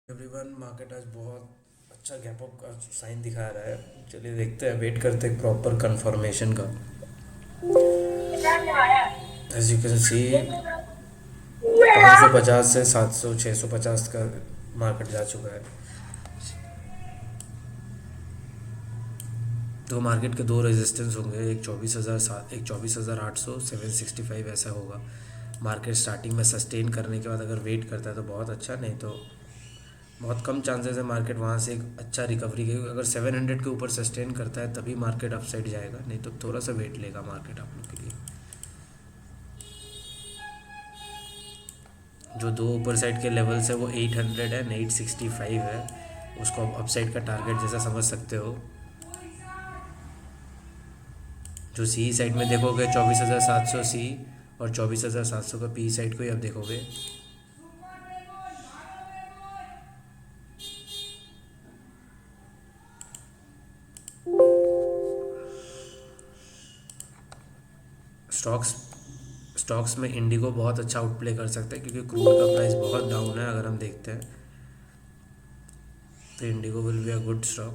Everyone, market आज बहुत अच्छा गैप अप का साइन दिखा रहा है। चलिए देखते हैं, वेट करते हैं प्रॉपर कंफर्मेशन का। एज यू कैन सी 550 से 700 650 का मार्केट जा चुका है। तो मार्केट के दो रेजिस्टेंस होंगे, एक 24,007, एक 24,800, 765 ऐसा होगा। मार्केट स्टार्टिंग में सस्टेन करने के बाद अगर वेट करता है तो बहुत अच्छा, नहीं तो बहुत कम चांसेस है मार्केट वहाँ से एक अच्छा रिकवरी के। अगर 700 के ऊपर सस्टेन करता है तभी मार्केट अपसाइड जाएगा, नहीं तो थोड़ा सा वेट लेगा मार्केट आप लोग के लिए। जो दो ऊपर साइड के लेवल्स है वो 800 एंड 865 है, उसको आप अपसाइड का टारगेट जैसा समझ सकते हो। जो सी साइड में देखोगे 24,700 सी और 24,700 का पी साइड को ही आप देखोगे। स्टॉक्स स्टॉक्स में इंडिगो बहुत अच्छा आउटप्ले कर सकता है क्योंकि क्रूड का प्राइस बहुत डाउन है। अगर हम देखते हैं तो Indigo will be a good stock.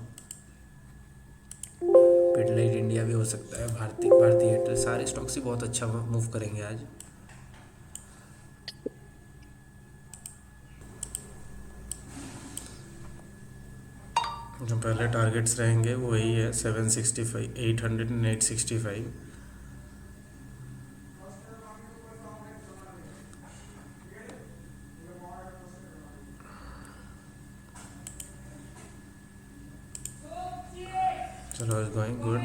Pidilite India भी हो सकता है, भारतीय एयरटेल, सारे स्टॉक्स ही बहुत अच्छा मूव करेंगे आज। जो पहले टारगेट्स रहेंगे वो वही है, 765, 800 एंड 865। चलो, इज गोइंग गुड।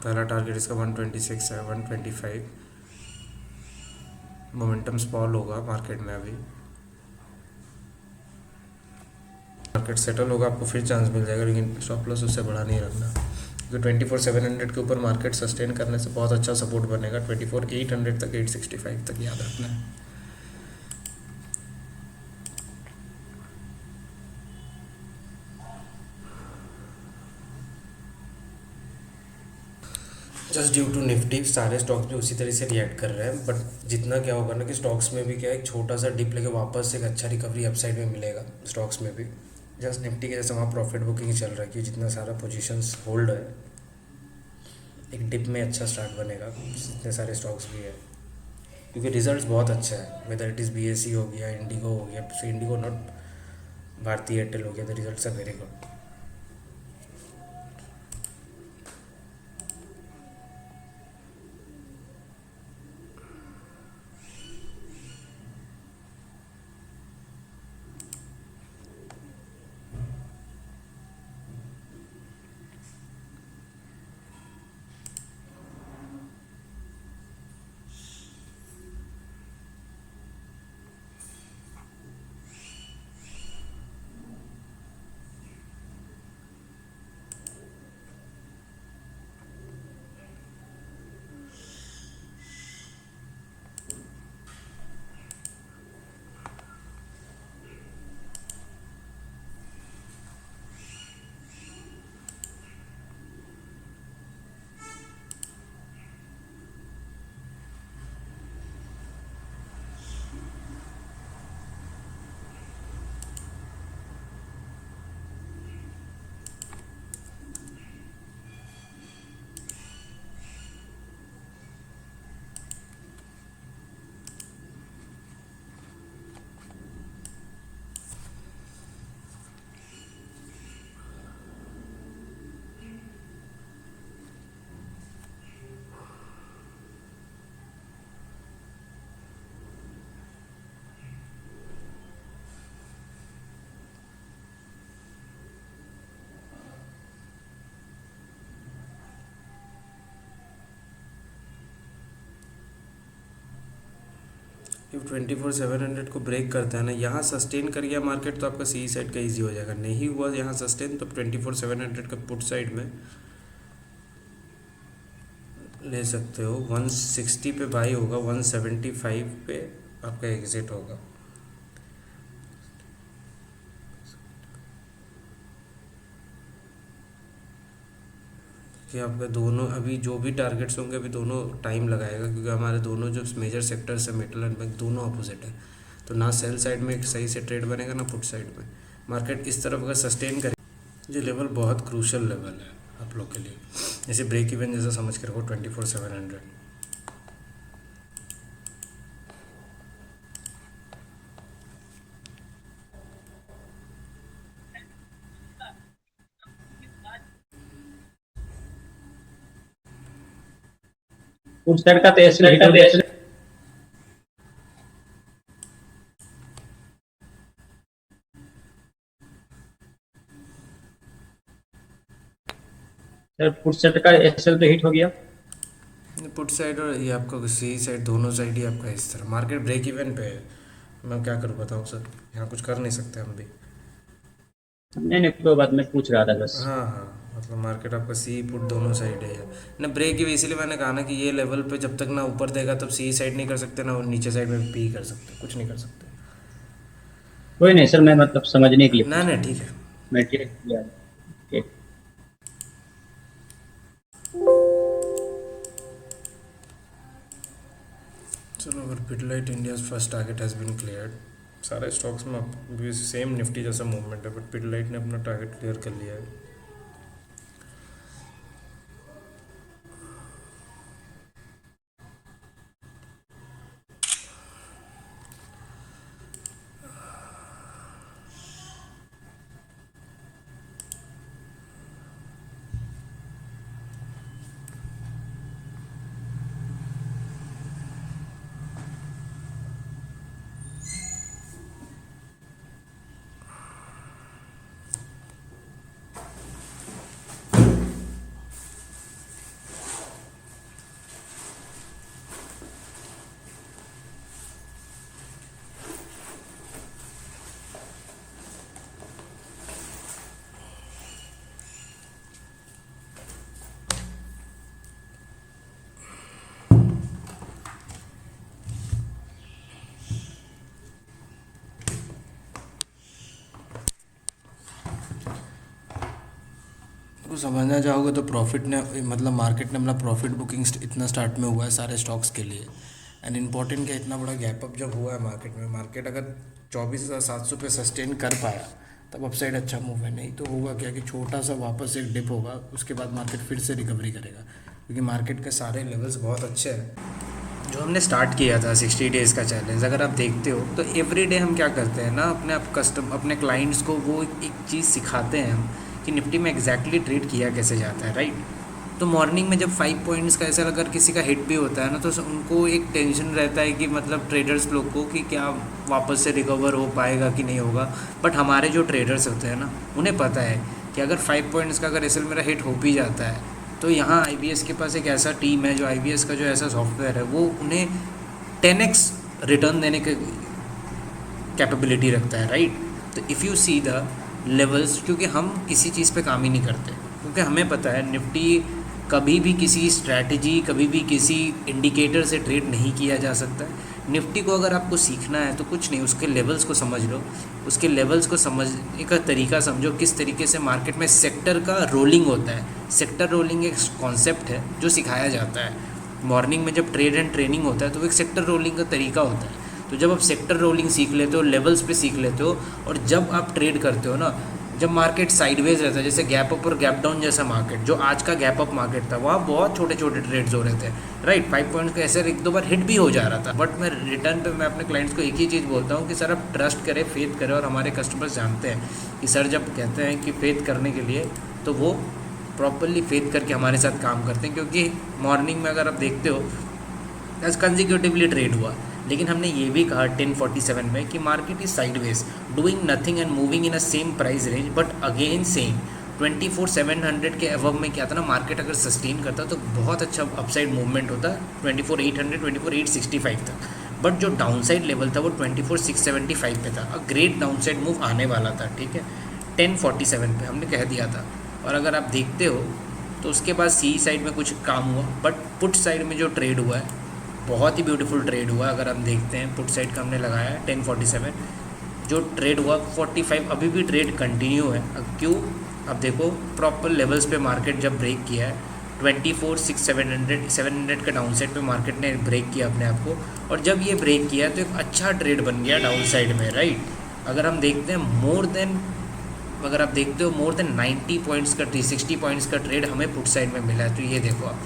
पहला टारगेट इसका 126 है, 125। मोमेंटम स्पॉल होगा मार्केट में। अभी मार्केट सेटल होगा, आपको फिर चांस मिल जाएगा, लेकिन स्टॉप लॉस उससे बड़ा नहीं रखना क्योंकि 24,700 के ऊपर मार्केट सस्टेन करने से बहुत अच्छा सपोर्ट बनेगा। 24,800 तक, 865 तक याद रखना है। जस्ट ड्यू टू निफ्टी सारे स्टॉक्स भी उसी तरह से रिएक्ट कर रहे हैं, बट जितना क्या होगा ना कि स्टॉक्स में भी क्या है, एक छोटा सा डिप लेके वापस एक अच्छा रिकवरी अपसाइड में मिलेगा स्टॉक्स में भी। जस्ट निफ्टी के जैसे वहाँ प्रॉफिट बुकिंग चल रहा है कि जितना सारा पोजीशंस होल्ड है, एक डिप में अच्छा स्टार्ट बनेगा जितने सारे स्टॉक्स भी है, क्योंकि रिजल्ट्स बहुत अच्छा है। वेदर इट इज़ बीएसई हो गया, इंडिगो हो गया, फिर इंडिगो नॉट, भारतीय एयरटेल हो गया, the results are very good. 24,700 को ब्रेक करता है ना, यहाँ सस्टेन कर गया मार्केट तो आपका सी साइड का ईजी हो जाएगा। नहीं हुआ यहाँ सस्टेन तो 24,700 का पुट साइड में ले सकते हो। 160 पे बाई होगा, 175 पे आपका एग्जिट होगा। कि आपका दोनों अभी जो भी टारगेट्स होंगे अभी दोनों टाइम लगाएगा, क्योंकि हमारे दोनों जो मेजर सेक्टर्स है मेटल एंड बैंक दोनों अपोजिट है। तो ना सेल साइड में एक सही से ट्रेड बनेगा ना पुट साइड में। मार्केट इस तरफ अगर सस्टेन करे, ये लेवल बहुत क्रूशल लेवल है आप लोग के लिए, जैसे ब्रेक इवन जैसा समझ के रखो 24,700। उस साइड का तो एसएल हिट हो गया सर, पुट साइड का एसएल तो हिट हो गया। पुट साइड और ये आपका सी साइड दोनों साइड ही आपका इस तरह मार्केट ब्रेक इवन पे है। मैं क्या करूँ बताऊँ सर, यहाँ कुछ कर नहीं सकते हम भी। नहीं नहीं, कोई बात, मैं पूछ रहा था बस। हाँ हाँ, मतलब मार्केट आपका सी पुट दोनों साइड है ना ब्रेक इवन, इसीलिए मैंने कहा ना कि ये लेवल पे जब तक ना ऊपर देगा तब सी साइड नहीं कर सकते ना, और नीचे साइड में पी कर सकते, कुछ नहीं कर सकते। कोई नहीं सर, मैं मतलब समझने के लिए ना पूछ ना रहा ठीक है। हूँ। मैं ठीक किया। ठीक। चलो, अगर Pidilite India first target has been cleared, सारे स्टॉक्स में भी सेम निफ्टी जैसा मूवमेंट है, बट पिडलाइट ने अपना टारगेट क्लियर कर लिया है। को समझना चाहोगे तो प्रॉफिट ने मतलब मार्केट ने अपना प्रॉफिट बुकिंग इतना स्टार्ट में हुआ है सारे स्टॉक्स के लिए। एंड इम्पॉर्टेंट क्या, इतना बड़ा गैप अप जब हुआ है मार्केट में, मार्केट अगर 24,700 पे सस्टेन कर पाया तब अपसाइड अच्छा मूव है, नहीं तो होगा क्या कि छोटा सा वापस एक डिप होगा, उसके बाद मार्केट फिर से रिकवरी करेगा, क्योंकि मार्केट के सारे लेवल्स बहुत अच्छे हैं। जो हमने स्टार्ट किया था 60 डेज़ का चैलेंज, अगर आप देखते हो तो एवरी डे हम क्या करते हैं ना, अपने आप अपने क्लाइंट्स को वो एक चीज़ सिखाते हैं हम कि निफ्टी में एग्जैक्टली ट्रेड किया कैसे जाता है, राइट। तो मॉर्निंग में जब 5 पॉइंट्स का ऐसा अगर किसी का हिट भी होता है ना, तो उनको एक टेंशन रहता है कि मतलब ट्रेडर्स लोग को कि क्या वापस से रिकवर हो पाएगा कि नहीं होगा। बट हमारे जो ट्रेडर्स होते हैं ना, उन्हें पता है कि अगर 5 पॉइंट्स का अगर एसएल मेरा हिट हो भी जाता है, तो यहाँ आईबीएस के पास एक ऐसा टीम है, जो आईबीएस का जो ऐसा सॉफ्टवेयर है वो उन्हें 10x रिटर्न देने की कैपेबिलिटी रखता है, राइट। तो if you see the levels, क्योंकि हम किसी चीज़ पे काम ही नहीं करते, क्योंकि हमें पता है निफ्टी कभी भी किसी स्ट्रैटेजी, कभी भी किसी इंडिकेटर से ट्रेड नहीं किया जा सकता है। निफ्टी को अगर आपको सीखना है तो कुछ नहीं, उसके लेवल्स को समझ लो, उसके लेवल्स को समझने का तरीका समझो, किस तरीके से मार्केट में सेक्टर का रोलिंग होता है। सेक्टर रोलिंग एक कॉन्सेप्ट है जो सिखाया जाता है मॉर्निंग में जब ट्रेड एंड ट्रेनिंग होता है, तो वो एक सेक्टर रोलिंग का तरीका होता है। तो जब आप सेक्टर रोलिंग सीख लेते हो, लेवल्स पे सीख लेते हो, और जब आप ट्रेड करते हो ना, जब मार्केट साइडवेज रहता है, जैसे गैप अप और गैप डाउन जैसा मार्केट, जो आज का गैप अप मार्केट था, वहाँ बहुत छोटे छोटे ट्रेड्स हो रहे थे, राइट। 5 पॉइंट्स का ऐसे एक दो बार हिट भी हो जा रहा था, बट मैं रिटर्न पे मैं अपने क्लाइंट्स को एक ही चीज़ बोलता हूँ कि सर आप ट्रस्ट करें, फेथ करें, और हमारे कस्टमर्स जानते हैं कि सर जब कहते हैं कि फेथ करने के लिए, तो वो प्रॉपरली फेथ करके हमारे साथ काम करते हैं। क्योंकि मॉर्निंग में अगर आप देखते हो आज कंजिक्यूटिवली ट्रेड हुआ, लेकिन हमने ये भी कहा 1047 में कि market is sideways, doing nothing and moving in a same price range, but again same 24,700 के अबव में क्या था ना, मार्केट अगर सस्टेन करता तो बहुत अच्छा अपसाइड मूवमेंट होता 24,800 24,865 तक। बट जो डाउनसाइड लेवल था वो 24,675 पे था, अ ग्रेट डाउनसाइड मूव आने वाला था, ठीक है। 1047 पे हमने कह दिया था। और अगर आप देखते हो तो उसके बाद सी साइड में कुछ काम हुआ, बट पुट साइड में जो ट्रेड हुआ है बहुत ही ब्यूटीफुल ट्रेड हुआ। अगर हम देखते हैं पुट साइड का हमने लगाया है 1047, जो ट्रेड हुआ 45, अभी भी ट्रेड कंटिन्यू है। अब क्यों, अब देखो प्रॉपर लेवल्स पे मार्केट जब ब्रेक किया है 700 का डाउन साइड पे मार्केट ने ब्रेक किया अपने आप को, और जब ये ब्रेक किया तो एक अच्छा ट्रेड बन गया डाउन साइड में, राइट। अगर हम देखते हैं अगर आप देखते हो मोर देन 90 पॉइंट्स का 360 पॉइंट्स का ट्रेड हमें पुट साइड में मिला है। तो ये देखो आप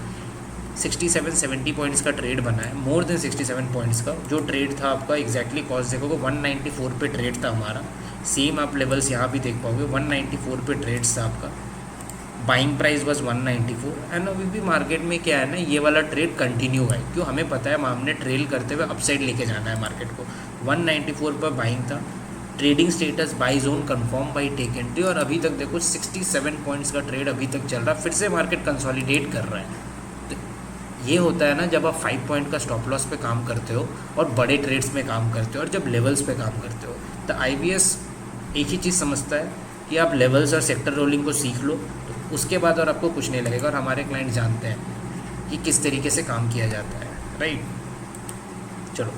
67-70 पॉइंट्स का ट्रेड बना है, मोर देन 67 पॉइंट्स का जो ट्रेड था आपका। एग्जैक्टली कॉस्ट देखोगे 194 पे ट्रेड था हमारा। सेम आप लेवल्स यहाँ भी देख पाओगे, 194 पे ट्रेड्स था आपका। बाइंग प्राइस बस 194, एंड अभी भी मार्केट में क्या है ना, ये वाला ट्रेड कंटिन्यू है, क्यों, हमें पता है हमने ट्रेल करते हुए अपसाइड लेके जाना है मार्केट को। 194 पर बाइंग था, trading status buy zone confirm buy take entry, और अभी तक देखो 67 पॉइंट्स का ट्रेड अभी तक चल रहा है, फिर से मार्केट कंसोलिडेट कर रहा है। तो ये होता है ना जब आप 5 पॉइंट का स्टॉप लॉस पे काम करते हो और बड़े ट्रेड्स में काम करते हो और जब लेवल्स पे काम करते हो। तो IBS एक ही चीज़ समझता है कि आप लेवल्स और सेक्टर रोलिंग को सीख लो, तो उसके बाद और आपको कुछ नहीं लगेगा। और हमारे क्लाइंट जानते हैं कि किस तरीके से काम किया जाता है, राइट। चलो।